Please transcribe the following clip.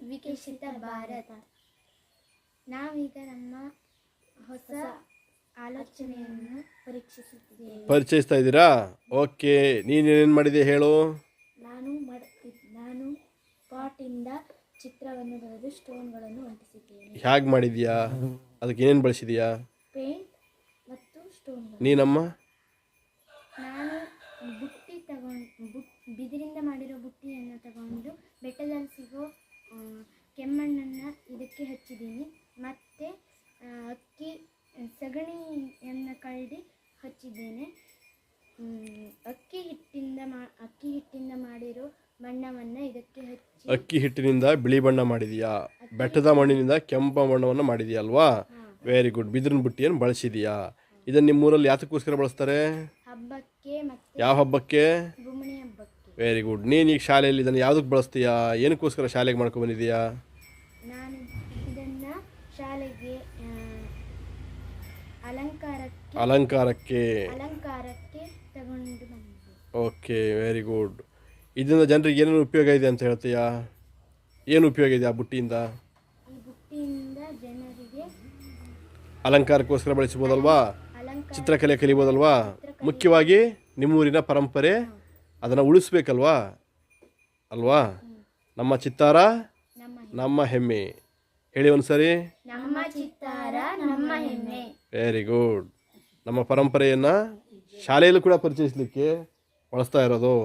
ವಿಕಸಿತ ಭಾರತ. ನಾವೀಗ ನಮ್ಮ ಹೊಸ ಆಲೋಚನೆಯನ್ನು ಪರಿಚಯಿಸ್ತಾ ಇದ್ದೀರಾ? ಓಕೆ, ನೀನೇನು ಮಾಡಿದೆ ಹೇಳು. ನಾನು ಪಾಟಿಂದ ಚಿತ್ರವನ್ನು ಬರೆದು ಸ್ಟೋನ್ಗಳನ್ನು ಅಂಟಿಸಿದ್ದೇನೆ. ಹೇಗೆ ಮಾಡಿದ್ಯಾ? ಅದಕ್ಕೆ ಏನೇನು ಬಳಸಿದ್ಯಾ? ಪೇಂಟ್ ಮತ್ತು ಸ್ಟೋನ್ಗಳು. ನೀನಮ್ಮ? ನಾನು ಬಿದಿರಿಂದ ಮಾಡಿರೋ ಬುಟ್ಟಿಯನ್ನು ತಗೊಂಡು ಬೆಟ್ಟದಲ್ಲಿ ಸಿಗೋ ಕೆಮ್ಮಣ್ಣನ್ನು ಇದಕ್ಕೆ ಹಚ್ಚಿದ್ದೀನಿ. ಮತ್ತು ಸಗಣಿಯನ್ನು ಕಳ್ಳಿ ಹಚ್ಚಿದ್ದೇನೆ. ಅಕ್ಕಿ ಹಿಟ್ಟಿಂದ ಮಾಡಿರೋ ಬಣ್ಣವನ್ನು ಇದಕ್ಕೆ ಹಚ್ಚಿ. ಅಕ್ಕಿ ಹಿಟ್ಟಿನಿಂದ ಬಿಳಿ ಬಣ್ಣ ಮಾಡಿದೀಯಾ? ಬೆಟ್ಟದ ಮಣ್ಣಿನಿಂದ ಕೆಂಪು ಬಣ್ಣವನ್ನು ಮಾಡಿದೀಯಾ ಅಲ್ವಾ? Very good. ಬಿದಿರಿನ ಬುಟ್ಟಿಯನ್ನು ಬಳಸಿದೀಯಾ? ಇದನ್ನು ನಿಮ್ಮೂರಲ್ಲಿ ಯಾತಕ್ಕೋಸ್ಕರ ಬಳಸ್ತಾರೆ? ಹಬ್ಬಕ್ಕೆ. ಮತ್ತು ಯಾವ ಹಬ್ಬಕ್ಕೆ? ಗುಮ್ಮಣಿ ಹಬ್ಬಕ್ಕೆ. Very good. ನೀನು ಈಗ ಶಾಲೆಯಲ್ಲಿ ಇದನ್ನು ಯಾವುದಕ್ಕೆ ಬಳಸ್ತೀಯಾ? ಏನಕ್ಕೋಸ್ಕರ ಶಾಲೆಗೆ ಮಾಡ್ಕೊಂಡು ಬಂದಿದೀಯಾ? ನಾನು ಇದನ್ನು ಶಾಲೆಗೆ ಅಲಂಕಾರಕ್ಕೆ ತಗೊಂಡು ಬಂದಿದ್ದೆ. Okay, very good. ಇದರಿಂದ ಜನರಿಗೆ ಏನೇನು ಉಪಯೋಗ ಇದೆ ಅಂತ ಹೇಳ್ತೀಯಾ? ಏನು ಉಪಯೋಗ ಇದೆ ಆ ಬುಟ್ಟಿಯಿಂದ? ಈ ಬುಟ್ಟಿಯಿಂದ ಜನರಿಗೆ ಅಲಂಕಾರಕ್ಕೋಸ್ಕರ ಬಳಸ್ಬೋದಲ್ವಾ? ಚಿತ್ರಕಲೆ ಕಲಿಬೋದಲ್ವಾ? ಮುಖ್ಯವಾಗಿ ನಿಮ್ಮೂರಿನ ಪರಂಪರೆ ಅದನ್ನು ಉಳಿಸ್ಬೇಕಲ್ವಾ? ಅಲ್ವಾ? ನಮ್ಮ ಚಿತ್ತಾರ ನಮ್ಮ ಹೆಮ್ಮೆ. ಹೇಳಿ ಒಂದ್ಸರಿ. ನಮ್ಮ ಚಿತ್ತಾರ ನಮ್ಮ ಹೆಮ್ಮೆ. Very good. ನಮ್ಮ ಪರಂಪರೆಯನ್ನು ಶಾಲೆಯಲ್ಲೂ ಕೂಡ ಪರಿಚಯಿಸಲಿಕ್ಕೆ ಬಳಸ್ತಾ ಇರೋದು.